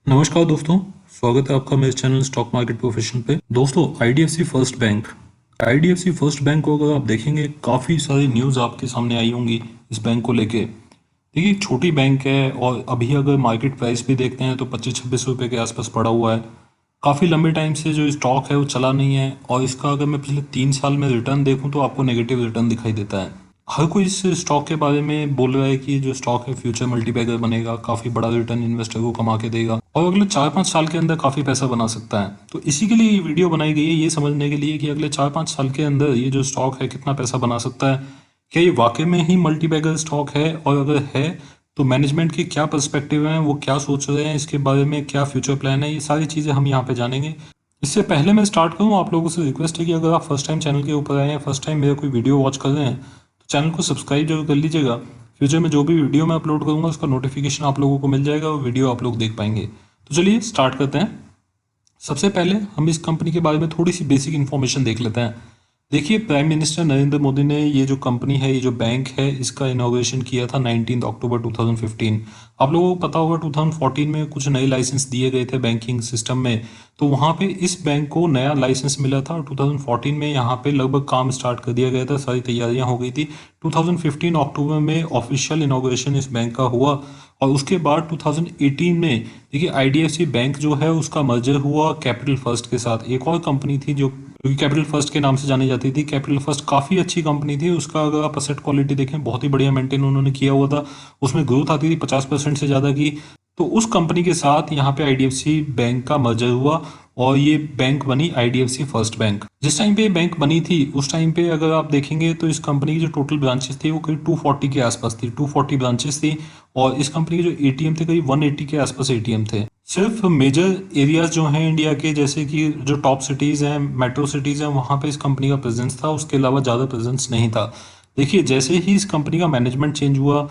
नमस्कार दोस्तों, स्वागत है आपका मेरे चैनल स्टॉक मार्केट प्रोफेशन पे। दोस्तों, आईडीएफसी फर्स्ट बैंक को अगर आप देखेंगे, काफ़ी सारी न्यूज़ आपके सामने आई होंगी इस बैंक को लेके। देखिए, एक छोटी बैंक है और अभी अगर मार्केट प्राइस भी देखते हैं तो 25-26 रुपये के आसपास पड़ा हुआ है। काफ़ी लंबे टाइम से जो स्टॉक है वो चला नहीं है और इसका अगर मैं पिछले 3 साल में रिटर्न देखूँ तो आपको नेगेटिव रिटर्न दिखाई देता है। हर कोई इस स्टॉक के बारे में बोल रहा है कि जो स्टॉक है फ्यूचर मल्टीबैगर बनेगा, काफ़ी बड़ा रिटर्न इन्वेस्टर को कमा के देगा और अगले 4-5 साल के अंदर काफ़ी पैसा बना सकता है। तो इसी के लिए ये वीडियो बनाई गई है, ये समझने के लिए कि अगले 4-5 साल के अंदर ये जो स्टॉक है कितना पैसा बना सकता है, क्या ये वाकई में ही मल्टीबैगर स्टॉक है, और अगर है तो मैनेजमेंट के क्या पर्सपेक्टिव हैं, वो क्या सोच रहे हैं, इसके बारे में क्या फ्यूचर प्लान है, ये सारी चीज़ें हम यहाँ पे जानेंगे। इससे पहले मैं स्टार्ट करूँ, आप लोगों से रिक्वेस्ट है कि अगर आप फर्स्ट टाइम चैनल के ऊपर आए हैं, फर्स्ट टाइम मेरा कोई वीडियो वॉच कर रहे हैं, तो चैनल को सब्सक्राइब जरूर कर लीजिएगा। फ्यूचर में जो भी वीडियो मैं अपलोड करूँगा उसका नोटिफिकेशन आप लोगों को मिल जाएगा और वीडियो आप लोग देख पाएंगे। तो चलिए स्टार्ट करते हैं। सबसे पहले हम इस कंपनी के बारे में थोड़ी सी बेसिक इन्फॉर्मेशन देख लेते हैं। देखिए, प्राइम मिनिस्टर नरेंद्र मोदी ने ये जो कंपनी है, ये जो बैंक है, इसका इनॉग्रेशन किया था 19 अक्टूबर 2015। आप लोगों को पता होगा 2014 में कुछ नए लाइसेंस दिए गए थे बैंकिंग सिस्टम में, तो वहाँ पे इस बैंक को नया लाइसेंस मिला था और 2014 में यहाँ पे लगभग काम स्टार्ट कर दिया गया था, सारी तैयारियां हो गई थी। 2015 अक्टूबर में ऑफिशियल इनॉग्रेशन इस बैंक का हुआ और उसके बाद 2018 में देखिए आईडीएफसी बैंक जो है उसका मर्जर हुआ कैपिटल फर्स्ट के साथ। एक और कंपनी थी जो कैपिटल फर्स्ट के नाम से जानी जाती थी। कैपिटल फर्स्ट काफ़ी अच्छी कंपनी थी, उसका अगर आप असेट क्वालिटी देखें बहुत ही बढ़िया मेंटेन उन्होंने किया हुआ था, उसमें ग्रोथ आती थी 50% से ज़्यादा की। तो उस कंपनी के साथ यहाँ पे आईडीएफसी बैंक का मर्जर हुआ और ये बैंक बनी आईडीएफसी फर्स्ट बैंक। जिस टाइम पे बैंक बनी थी उस टाइम पे अगर आप देखेंगे तो इस कंपनी की जो टोटल ब्रांचेस थी वो करीब 240 के आसपास थी, 240 ब्रांचेस थी और इस कंपनी के जो एटीएम थे करीब 180 के आसपास एटीएम थे। सिर्फ मेजर एरियाज जो हैं इंडिया के, जैसे कि जो टॉप सिटीज़ हैं, मेट्रो सिटीज़ हैं, वहाँ पे इस कंपनी का प्रेजेंस था, उसके अलावा ज़्यादा प्रेजेंस नहीं था। देखिए, जैसे ही इस कंपनी का मैनेजमेंट चेंज हुआ,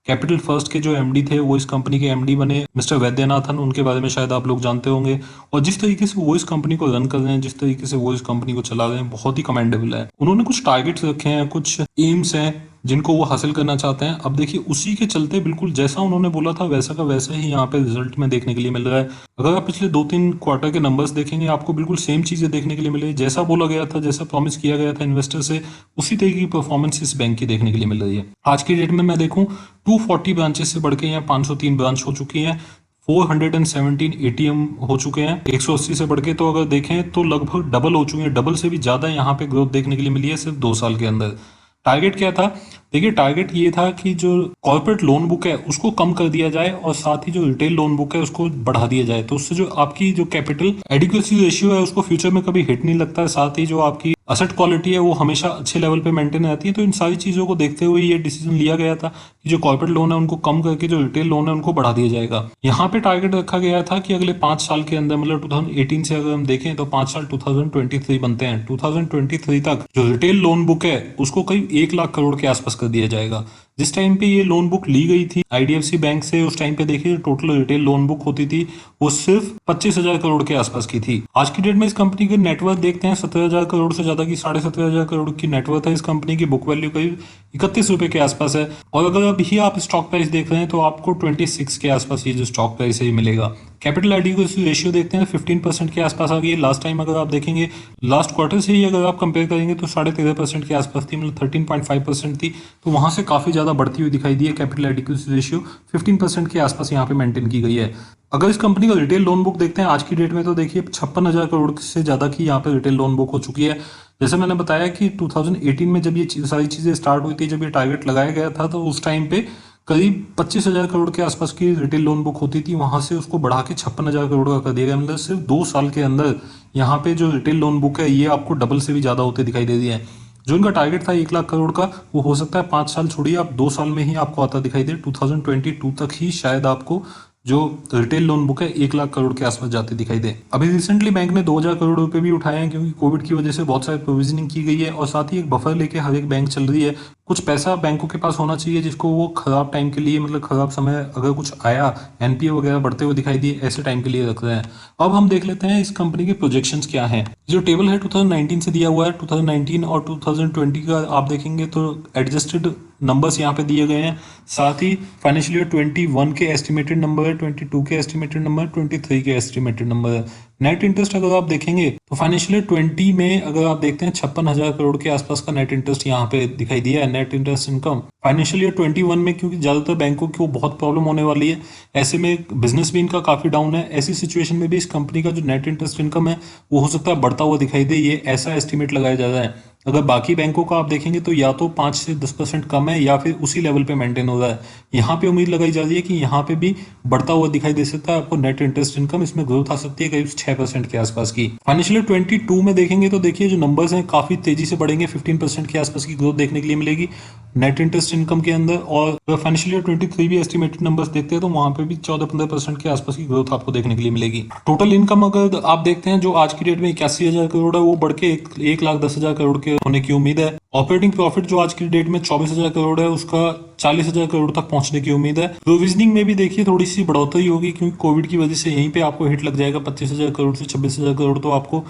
कैपिटल फर्स्ट के जो एमडी थे वो इस कंपनी के एमडी बने मिस्टर वैद्यनाथन, उनके बारे में शायद आप लोग जानते होंगे। और जिस तरीके से वो इस कंपनी को रन कर रहे हैं, जिस तरीके से वो इस कंपनी को चला रहे हैं, बहुत ही कमेंडेबल है। उन्होंने कुछ टारगेट्स रखे हैं, कुछ एम्स हैं जिनको वो हासिल करना चाहते हैं। अब देखिए, उसी के चलते बिल्कुल जैसा उन्होंने बोला था वैसा का वैसा ही यहाँ पे रिजल्ट में देखने के लिए मिल रहा है। अगर आप पिछले 2-3 क्वार्टर के नंबर्स देखेंगे, आपको बिल्कुल सेम चीजें देखने के लिए मिलेगी। जैसा बोला गया था, जैसा प्रॉमिस किया गया था इन्वेस्टर से, उसी तरीके की परफॉर्मेंस इस बैंक की देखने के लिए मिल रही है। आज की डेट में मैं देखूं 240 ब्रांचेस से बढ़ के यहाँ 503 ब्रांच हो चुकी हैं, 417 एटीएम हो चुके हैं 180 से बढ़ के। तो अगर देखें तो लगभग डबल हो चुके हैं, डबल से भी ज्यादा यहाँ पे ग्रोथ देखने के लिए मिली है सिर्फ 2 साल के अंदर। टारगेट क्या था? देखिए, टारगेट ये था कि जो कॉर्पोरेट लोन बुक है उसको कम कर दिया जाए और साथ ही जो रिटेल लोन बुक है उसको बढ़ा दिया जाए, तो उससे जो आपकी जो कैपिटल एडिक्वेसी रेशियो है उसको फ्यूचर में कभी हिट नहीं लगता है, साथ ही जो आपकी असेट क्वालिटी है वो हमेशा अच्छे लेवल पे मेंटेन रहती है। तो इन सारी चीज़ों को देखते हुए ये डिसीजन लिया गया था कि जो कॉर्पोरेट लोन है उनको कम करके जो रिटेल लोन है उनको बढ़ा दिया जाएगा। यहाँ पे टारगेट रखा गया था कि अगले 5 साल के अंदर, मतलब 2018 से अगर हम देखें तो 5 साल 2023 बनते हैं, 2023 तक जो रिटेल लोन बुक है उसको करीब 1 लाख करोड़ के आसपास कर दिया जाएगा। जिस टाइम पे ये लोन बुक ली गई थी आईडीएफसी बैंक से, उस टाइम पे देखिए टोटल रिटेल लोन बुक होती थी वो सिर्फ 25,000 करोड़ के आसपास की थी। आज की डेट में इस कंपनी के नेटवर्थ देखते हैं 17,000 करोड़ से ज्यादा की, 17,500 करोड़ की नेटवर्थ है इस कंपनी की। बुक वैल्यू करीब 31 रुपए के आसपास है और अगर अभी आप स्टॉक प्राइस देख रहे हैं तो आपको 26 के आसपास ये जो स्टॉक प्राइस है ये मिलेगा। कैपिटल एडिक्वेसी रेशियो देखते हैं 15% के आसपास आ गई है। लास्ट टाइम अगर आप देखेंगे, लास्ट क्वार्टर से ही अगर आप कंपेयर करेंगे तो 13.5% के आसपास थी, मतलब 13.5% थी, तो वहां से काफी ज्यादा बढ़ती हुई दिखाई दी है। कैपिटल एडिक्वेसी रेशियो 15% के आसपास यहाँ पे मेंटेन की गई है। अगर इस कंपनी का रिटेल लोन बुक देखते हैं आज की डेट में तो देखिए 56,000 करोड़ से ज्यादा की यहाँ पे रिटेल लोन बुक हो चुकी है। जैसे मैंने बताया कि 2018 में जब ये सारी चीजें स्टार्ट हुई थी, जब ये टारगेट लगाया गया था, तो उस टाइम पे करीब 25,000 करोड़ के आसपास की रिटेल लोन बुक होती थी, वहां से उसको बढ़ा के 56,000 करोड़ का कर दिया गया। मतलब सिर्फ 2 साल के अंदर यहाँ पे जो रिटेल लोन बुक है ये आपको डबल से भी ज्यादा होते दिखाई दे दिए हैं। जो इनका टारगेट था 1 लाख करोड़ का, वो हो सकता है 5 साल छोड़िए, आप 2 साल में ही आपको आता दिखाई दे। 2022 तक ही शायद आपको जो रिटेल लोन बुक है 1 लाख करोड़ के आसपास जाते दिखाई दे। अभी रिसेंटली बैंक ने 2,000 करोड़ रुपए भी उठाए हैं, क्योंकि कोविड की वजह से बहुत सारी प्रोविजनिंग की गई है और साथ ही एक बफर लेके हर एक बैंक चल रही है। कुछ पैसा बैंकों के पास होना चाहिए जिसको वो खराब टाइम के लिए, मतलब खराब समय अगर कुछ आया, एनपीए वगैरह बढ़ते हुए दिखाई दिए, ऐसे टाइम के लिए रख रहे हैं। अब हम देख लेते हैं इस कंपनी के प्रोजेक्शंस क्या हैं। जो टेबल है 2019 से दिया हुआ है, 2019 और 2020 का आप देखेंगे तो एडजस्टेड नंबर्स यहाँ पे दिए गए हैं, साथ ही फाइनेंशियल ईयर 21 के एस्टिमेटेड नंबर है, 22 के एस्टिमेटेड नंबर, 23 के एस्टिमेटेड नंबर है। नेट इंटरेस्ट अगर आप देखेंगे तो फाइनेंशियल ईयर 20 में अगर आप देखते हैं 56,000 करोड़ के आसपास का नेट इंटरेस्ट यहाँ पे दिखाई दिया है, net interest income. Financial year 21 में क्योंकि ज्यादातर बैंकों को बहुत प्रॉब्लम होने वाली है, ऐसे में बिजनेस भी इनका काफी डाउन है, ऐसी सिचुएशन में भी इस कंपनी का जो नेट इंटरेस्ट इनकम है वो हो सकता है बढ़ता हुआ दिखाई दे, ये ऐसा एस्टिमेट लगाया जा रहा है। अगर बाकी बैंकों का आप देखेंगे तो या तो 5 से 10% कम है या फिर उसी लेवल पे मेंटेन हो रहा है। यहाँ पे उम्मीद लगाई जा रही है कि यहाँ पे भी बढ़ता हुआ दिखाई दे सकता है आपको नेट इंटरेस्ट इनकम, इसमें ग्रोथ आ सकती है करीब 6% के आसपास की। फाइनेंशियल ईयर 22 में देखेंगे तो देखिए जो नंबर्स हैं काफी तेजी से बढ़ेंगे, 15% के आसपास की ग्रोथ देखने के लिए मिलेगी नेट इंटरेस्ट इनकम के अंदर। और फाइनेंशियल ईयर 23 भी एस्टिमेटेड नंबर्स देखते हैं तो वहां पे भी 14-15% के आसपास की ग्रोथ आपको देखने के लिए मिलेगी। टोटल इनकम अगर आप देखते हैं जो आज की डेट में 81,000 करोड़ है, वो बढ़ के 1,10,000 करोड़ के होने की उम्मीद है। ऑपरेटिंग प्रॉफिट जो आज की डेट में 24,000 करोड़ है, उसका 40,000 करोड़ तक पहुंचने की उम्मीद है। प्रोविजनिंग में भी देखिए थोड़ी सी बढ़ोतरी होगी क्योंकि कोविड की वजह से यहीं पे आपको हिट लग जाएगा, 25,000 करोड़ से 26,000 करोड़ तो आपको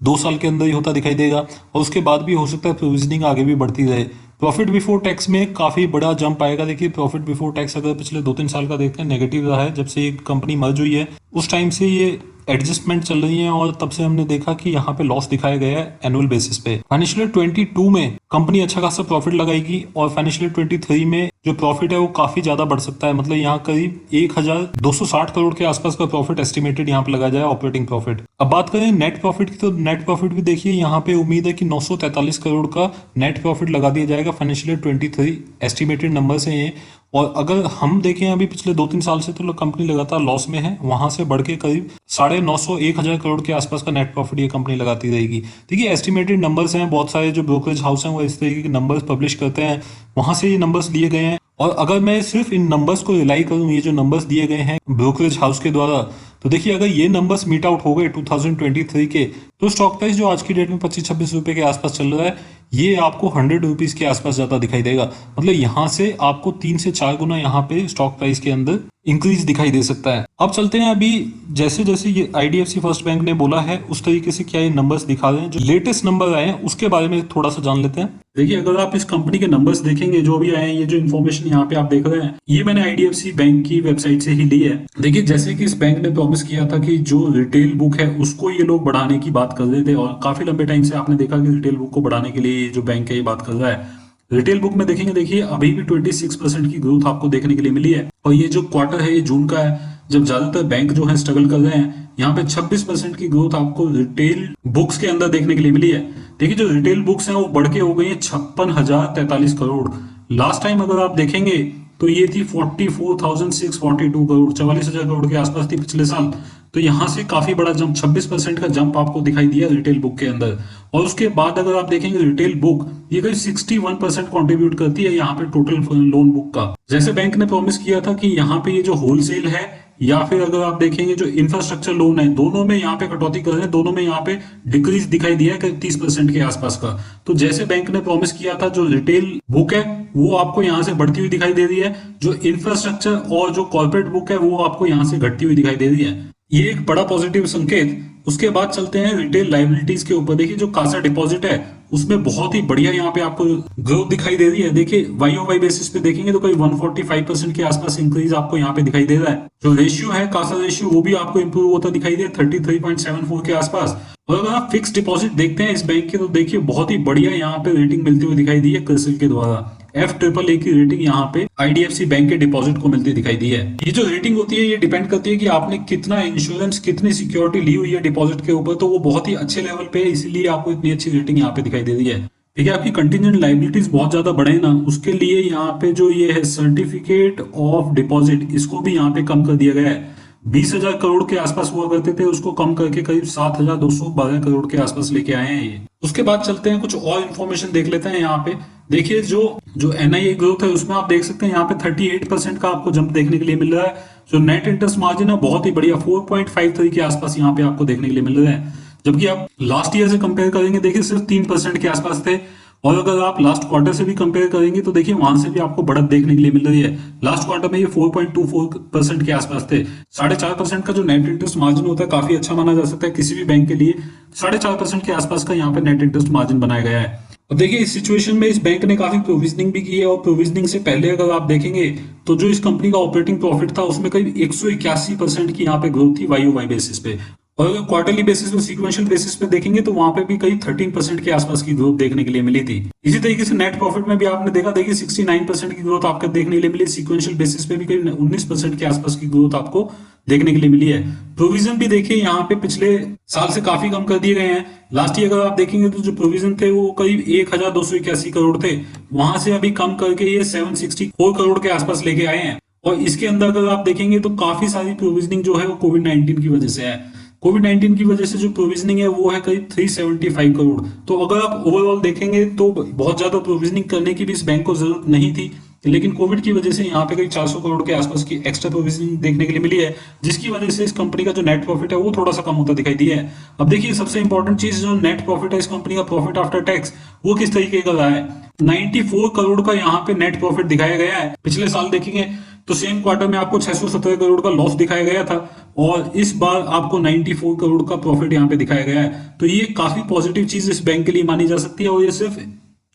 2 साल के अंदर ही होता दिखाई देगा, और उसके बाद भी हो सकता है प्रोविजनिंग आगे भी बढ़ती रहे। प्रॉफिट बिफोर टैक्स में काफी बड़ा जंप आएगा। देखिए प्रॉफिट बिफोर टैक्स अगर पिछले 2-3 साल का देखते हैं नेगेटिव रहा है, जब से ये कंपनी मर्ज हुई है उस टाइम से ये एडजस्टमेंट चल रही है और तब से हमने देखा कि यहाँ पे लॉस दिखाया गया है एनुअल बेसिस पे। फाइनेंशियल ईयर 22 में कंपनी अच्छा खासा प्रॉफिट लगाएगी और फाइनेंशियल ईयर 23 में जो प्रॉफिट है वो काफी ज्यादा बढ़ सकता है, मतलब यहाँ करीब 1,260 करोड़ के आसपास का प्रॉफिट एस्टिमेटेड यहाँ पे लगा जाए ऑपरेटिंग प्रॉफिट। अब बात करें नेट प्रॉफिट की तो नेट प्रॉफिट भी देखिए यहाँ पे उम्मीद है कि 943 करोड़ का नेट प्रॉफिट लगा दिया जाएगा, फाइनेंशियल ईयर 23 एस्टिमेटेड नंबर से ये। और अगर हम देखें अभी पिछले 2-3 साल से तो कंपनी लगातार लॉस में है, वहां से बढ़ के करीब 950-1,000 करोड़ के आसपास का नेट प्रॉफिट ये कंपनी लगाती रहेगी। देखिए एस्टिमेटेड नंबर्स हैं, बहुत सारे जो ब्रोकरेज हाउस हैं वो इस तरीके के नंबर्स पब्लिश करते हैं, वहां से ये नंबर्स लिए गए हैं। और अगर मैं सिर्फ इन नंबर्स को रिलाई करूं, ये जो नंबर्स दिए गए हैं ब्रोकरेज हाउस के द्वारा, तो देखिए अगर ये नंबर्स मीट आउट हो गए 2023 के, तो स्टॉक प्राइस जो आज की डेट में 25-26 रुपए के आसपास चल रहा है, ये आपको 100 रुपीज के आसपास ज्यादा दिखाई देगा। मतलब यहाँ से आपको 3 से 4 गुना यहाँ पे स्टॉक प्राइस के अंदर इंक्रीज दिखाई दे सकता है। अब चलते हैं अभी जैसे जैसे ये आईडीएफसी फर्स्ट बैंक ने बोला है उस तरीके से क्या ये नंबर्स दिखा रहे हैं, जो लेटेस्ट नंबर आए हैं उसके बारे में थोड़ा सा जान लेते हैं। देखिए अगर आप इस कंपनी के नंबर्स देखेंगे जो भी आए हैं, ये जो इन्फॉर्मेशन यहाँ पे आप देख रहे हैं, ये मैंने आईडीएफसी बैंक की वेबसाइट से ही ली है। देखिए जैसे कि इस बैंक ने प्रॉमिस किया था कि जो रिटेल बुक है उसको ये लोग बढ़ाने की बात कर रहे थे, और काफी लंबे टाइम से आपने देखा कि रिटेल बुक को बढ़ाने के लिए जो बैंक है ये बात कर रहा है। रिटेल बुक में देखेंगे, देखिए अभी भी 26% की ग्रोथ आपको देखने के लिए मिली है, और ये जो क्वार्टर है ये जून का है जब ज्यादातर बैंक जो है स्ट्रगल कर रहे हैं। यहाँ पे 26% की ग्रोथ आपको रिटेल बुक्स के अंदर देखने के लिए मिली है। देखिए जो रिटेल बुक्स हैं वो बढ़ के हो गई है 56,043 करोड़। लास्ट टाइम अगर आप देखेंगे तो ये थी 44,642 करोड़, 44,000 करोड़ के आसपास थी पिछले साल। तो यहाँ से काफी बड़ा जंप, 26% का जंप आपको दिखाई दिया रिटेल बुक के अंदर। और उसके बाद अगर आप देखेंगे रिटेल बुक ये करीब 61% कंट्रीब्यूट करती है यहाँ पे टोटल लोन बुक का। जैसे बैंक ने प्रॉमिस किया था कि यहाँ पे ये जो होलसेल है या फिर अगर आप देखेंगे जो इंफ्रास्ट्रक्चर लोन है, दोनों में यहाँ पे कटौती कर रहे हैं, दोनों में यहाँ पे डिक्रीज दिखाई दिया है 30% के आसपास का। तो जैसे बैंक ने प्रॉमिस किया था जो रिटेल बुक है वो आपको यहाँ से बढ़ती हुई दिखाई दे रही है, जो इंफ्रास्ट्रक्चर और जो कॉर्पोरेट बुक है वो आपको यहाँ से घटती हुई दिखाई दे रही है। ये एक बड़ा पॉजिटिव संकेत। उसके बाद चलते हैं रिटेल लाइबिलिटीज के ऊपर। देखिए जो कासा डिपॉजिट है उसमें बहुत ही बढ़िया यहाँ पे आपको ग्रोथ दिखाई दे रही है। देखिए वाई बेसिस पे देखेंगे तो कोई 145% के आसपास इंक्रीज आपको यहाँ पे दिखाई दे रहा है। जो रेशियो है कासा रेशियो वो भी आपको इंप्रूव होता दिखाई दे 33.74 के आसपास। और अगर आप फिक्स डिपॉजिट देखते हैं इस बैंक के तो देखिए बहुत ही बढ़िया यहाँ पे रेटिंग मिलती हुई दिखाई दी है क्रिसिल के द्वारा। FAAA की रेटिंग यहाँ पे आईडीएफसी बैंक के डिपॉजिट को मिलती दिखाई दी है। ये जो रेटिंग होती है ये डिपेंड करती है कि आपने कितना इंश्योरेंस, कितनी सिक्योरिटी ली हुई है डिपॉजिट के ऊपर, तो वो बहुत ही अच्छे लेवल पे है, इसीलिए आपको इतनी अच्छी रेटिंग यहाँ पे दिखाई दे रही है। देखिए आपकी कंटिजेंट लाइबिलिटीज बहुत ज्यादा बढ़े ना, उसके लिए यहाँ पे जो ये है सर्टिफिकेट ऑफ डिपॉजिट, इसको भी यहाँ पे कम कर दिया गया है। 20,000 करोड़ के आसपास हुआ करते थे, उसको कम करके करीब 7,212 करोड़ के आसपास लेके आए हैं ये। उसके बाद चलते हैं कुछ और इन्फॉर्मेशन देख लेते हैं यहाँ पे। देखिए जो एनआईए ग्रोथ है उसमें आप देख सकते हैं यहाँ पे 38% का आपको जंप देखने के लिए मिल रहा है। जो नेट इंटरेस्ट मार्जिन है बहुत ही बढ़िया 4.53 के आसपास यहाँ पे आपको देखने के लिए मिल रहा है, जबकि आप लास्ट ईयर से कंपेयर करेंगे देखिए सिर्फ 3% के आसपास थे। और अगर आप लास्ट क्वार्टर से भी कंपेयर करेंगे तो देखिए वहां से भी आपको बढ़त देखने के लिए मिल रही है। लास्ट क्वार्टर में ये 4.24% के आसपास थे। 4.5% का जो नेट इंटरेस्ट मार्जिन होता है काफी अच्छा माना जा सकता है किसी भी बैंक के लिए। 4.5% के आसपास का यहाँ पे नेट इंटरेस्ट मार्जिन बनाया गया है। और देखिए इस सिचुएशन में इस बैंक ने काफी प्रोविजनिंग भी की है, और प्रोविजनिंग से पहले अगर आप देखेंगे तो जो इस कंपनी का ऑपरेटिंग प्रॉफिट था उसमें करीब 181% की यहाँ पे ग्रोथ थी वाई वाई बेसिस पे। और अगर क्वार्टरली बेसिस पे, सीक्वेंशियल बेसिस पे देखेंगे तो वहां पे भी करीब 13% के आसपास की ग्रोथ देखने के लिए मिली थी। इसी तरीके से नेट प्रॉफिट में भी आपने देखा, देखिए 69% की ग्रोथ आपको देखने के लिए मिली। सीक्वेंशियल बेसिस पे भी करीब 19% के आसपास की ग्रोथ आपको देखने के लिए मिली है। प्रोविजन भी देखिए यहाँ पे पिछले साल से काफी कम कर दिए गए हैं। लास्ट ईयर अगर आप देखेंगे तो जो प्रोविजन थे वो करीब 1281 करोड़ थे, वहां से अभी कम करके ये 764 करोड़ के आसपास लेके आए हैं। और इसके अंदर अगर आप देखेंगे तो काफी सारी प्रोविजनिंग जो है वो कोविड-19 की वजह से है। कोविड-19 की वजह से जो प्रोविजनिंग है वो है करीब 375 करोड़। तो अगर आप ओवरऑल देखेंगे तो बहुत ज्यादा प्रोविजनिंग करने की भी इस बैंक को जरूरत नहीं थी, लेकिन कोविड की वजह से यहाँ पे करीब 400 करोड़ के आसपास की एक्स्ट्रा प्रोविजनिंग देखने के लिए मिली है, जिसकी वजह से इस कंपनी का जो नेट प्रॉफिट है वो थोड़ा सा कम होता दिखाई दिया है। अब देखिए सबसे इंपॉर्टेंट चीज, जो नेट प्रॉफिट है इस कंपनी का, प्रॉफिट आफ्टर टैक्स, वो किस तरीके का रहा है। 94 करोड़ का यहाँ पे नेट प्रॉफिट दिखाया गया है। पिछले साल देखेंगे तो सेम क्वार्टर में आपको 617 करोड़ का लॉस दिखाया गया था, और इस बार आपको 94 करोड़ का प्रॉफिट यहाँ पे दिखाया गया है। तो ये काफी पॉजिटिव चीज इस बैंक के लिए मानी जा सकती है। और ये सिर्फ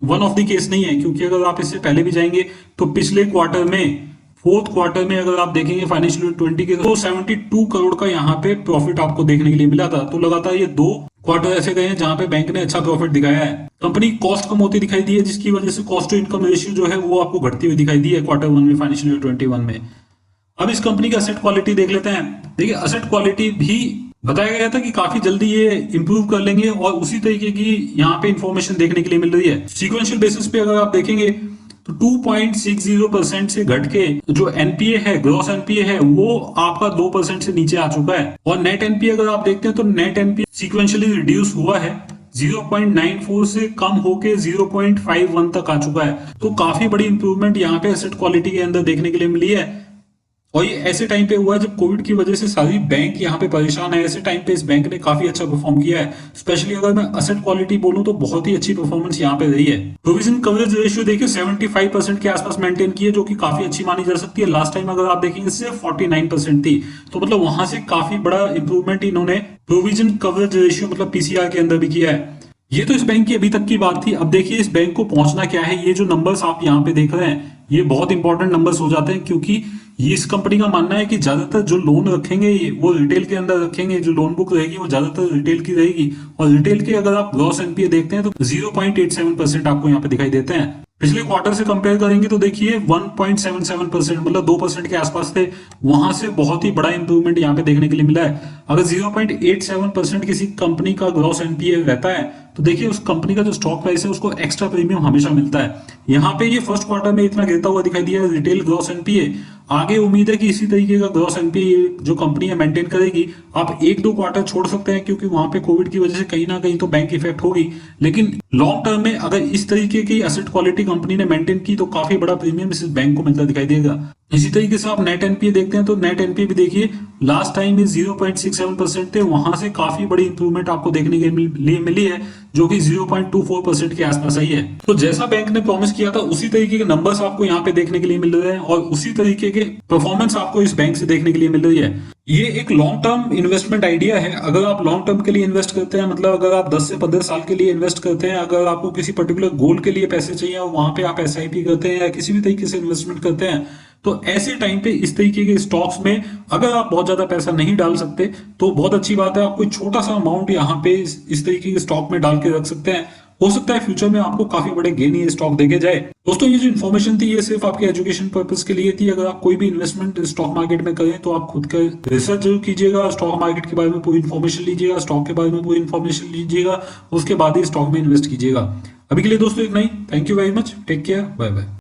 वन ऑफ द केस नहीं है, क्योंकि अगर आप इससे पहले भी जाएंगे तो पिछले क्वार्टर में, फोर्थ क्वार्टर में अगर आप देखेंगे फाइनेंशियल ईयर 20 के, तो 72 करोड़ का यहाँ पे प्रॉफिट आपको देखने के लिए मिला था। तो लगातार ये 2 क्वार्टर ऐसे गए हैं जहां पे बैंक ने अच्छा प्रॉफिट दिखाया है। कंपनी कॉस्ट कम होती दिखाई दी है, जिसकी वजह से कॉस्ट टू इनकम रेशियो जो है वो आपको घटती हुई दिखाई दी है क्वार्टर 1 में, फाइनेंशियल ईयर 21 में। अब इस कंपनी का असेट क्वालिटी देख लेते हैं। देखिए असेट क्वालिटी भी बताया गया था कि काफी जल्दी ये इंप्रूव कर लेंगे, और उसी तरीके की यहाँ पे इंफॉर्मेशन देखने के लिए मिल रही है। सीक्वेंशियल बेसिस पे अगर आप देखेंगे तो 2.60% से घट के जो एनपीए है, ग्रॉस एनपीए है, वो आपका 2% से नीचे आ चुका है। और नेट एनपीए अगर आप देखते हैं तो नेट एनपीए सीक्वेंशियली रिड्यूस हुआ है, 0.94 से कम होके 0.51 तक आ चुका है। तो काफी बड़ी इंप्रूवमेंट यहाँ पे एसेट क्वालिटी के अंदर देखने के लिए मिली है। और ये ऐसे टाइम पे हुआ है जब कोविड की वजह से सारी बैंक यहाँ पे परेशान है। ऐसे टाइम पे इस बैंक ने काफी अच्छा परफॉर्म किया है। स्पेशली अगर मैं असेट क्वालिटी बोलूं तो बहुत ही अच्छी परफॉर्मेंस यहाँ पे रही है। प्रोविजन कवरेज रेशियो देखिए 75% के आसपास मेंटेन की है, जो कि काफी अच्छी मानी जा सकती है। लास्ट टाइम अगर आप देखेंगे सिर्फ 49% थी, तो मतलब वहां से काफी बड़ा इंप्रूवमेंट इन्होंने प्रोविजन कवरेज रेशियो मतलब पीसीआर के अंदर भी किया है। ये तो इस बैंक की अभी तक की बात थी। अब देखिए इस बैंक को पहुंचना क्या है। ये जो नंबर्स आप यहाँ पे देख रहे हैं ये बहुत इंपॉर्टेंट नंबर्स हो जाते हैं, क्योंकि ये इस कंपनी का मानना है कि ज्यादातर जो लोन रखेंगे वो रिटेल के अंदर रखेंगे। जो लोन बुक रहेगी वो ज्यादातर रिटेल की रहेगी, और रिटेल के अगर आप ग्रॉस एनपीए देखते हैं तो 0.87% आपको यहाँ पे दिखाई देते हैं। पिछले क्वार्टर से कंपेयर करेंगे तो देखिए 1.77% मतलब 2% के आसपास थे, वहां से बहुत ही बड़ा इंप्रूवमेंट यहाँ पे देखने के लिए मिला है। अगर 0.87% किसी कंपनी का ग्रॉस एनपीए रहता है तो देखिए उस कंपनी का जो स्टॉक प्राइस है उसको एक्स्ट्रा प्रीमियम हमेशा मिलता है। यहाँ पे ये फर्स्ट क्वार्टर में इतना गिरता हुआ दिखाई दिया है रिटेल ग्रॉस एनपीए। आगे उम्मीद है कि इसी तरीके का ग्रॉस एनपीए जो कंपनी है मेंटेन करेगी। आप 1-2 क्वार्टर छोड़ सकते हैं, क्योंकि वहां पे कोविड की वजह से कहीं ना कहीं तो बैंक इफेक्ट होगी, लेकिन लॉन्ग टर्म में अगर इस तरीके की एसेट क्वालिटी कंपनी ने मेंटेन की तो काफी बड़ा प्रीमियम इस बैंक को मिलता दिखाई देगा। इसी तरीके से आप नेट एनपीए देखते हैं तो नेट एनपीए भी देखिए लास्ट टाइम भी 0.67% थे, वहां से काफी बड़ी इंप्रूवमेंट आपको देखने के लिए मिली है, जो कि 0.24% के आसपास आई है। तो जैसा बैंक ने प्रॉमिस किया था उसी तरीके के नंबर्स आपको यहाँ पे देखने के लिए मिल रहे हैं, और उसी तरीके के परफॉर्मेंस आपको इस बैंक से देखने के लिए मिल रही है। ये एक लॉन्ग टर्म इन्वेस्टमेंट आइडिया है। अगर आप लॉन्ग टर्म के लिए इन्वेस्ट करते हैं, मतलब अगर आप 10 से 15 साल के लिए इन्वेस्ट करते हैं, अगर आपको किसी पर्टिकुलर गोल के लिए पैसे चाहिए और वहां पे आप एसआईपी करते हैं या किसी भी तरीके से इन्वेस्टमेंट करते हैं, तो ऐसे टाइम पे इस तरीके के स्टॉक्स में अगर आप बहुत ज्यादा पैसा नहीं डाल सकते तो बहुत अच्छी बात है, आप कोई छोटा सा अमाउंट यहाँ पे इस तरीके के स्टॉक में डाल के रख सकते हैं। हो सकता है फ्यूचर में आपको काफी बड़े गेन ये स्टॉक देके जाए। दोस्तों ये जो इन्फॉर्मेशन थी ये सिर्फ आपके एजुकेशन पर्पस के लिए थी। अगर आप कोई भी इन्वेस्टमेंट स्टॉक मार्केट में करें तो आप खुद का रिसर्च जरूर कीजिएगा, स्टॉक मार्केट के बारे में पूरी इन्फॉर्मेशन लीजिएगा, स्टॉक के बारे में पूरी इन्फॉर्मेशन लीजिएगा, उसके बाद ही स्टॉक में इन्वेस्ट कीजिएगा। अभी के लिए दोस्तों इतना ही। Thank you very much, take care, bye bye.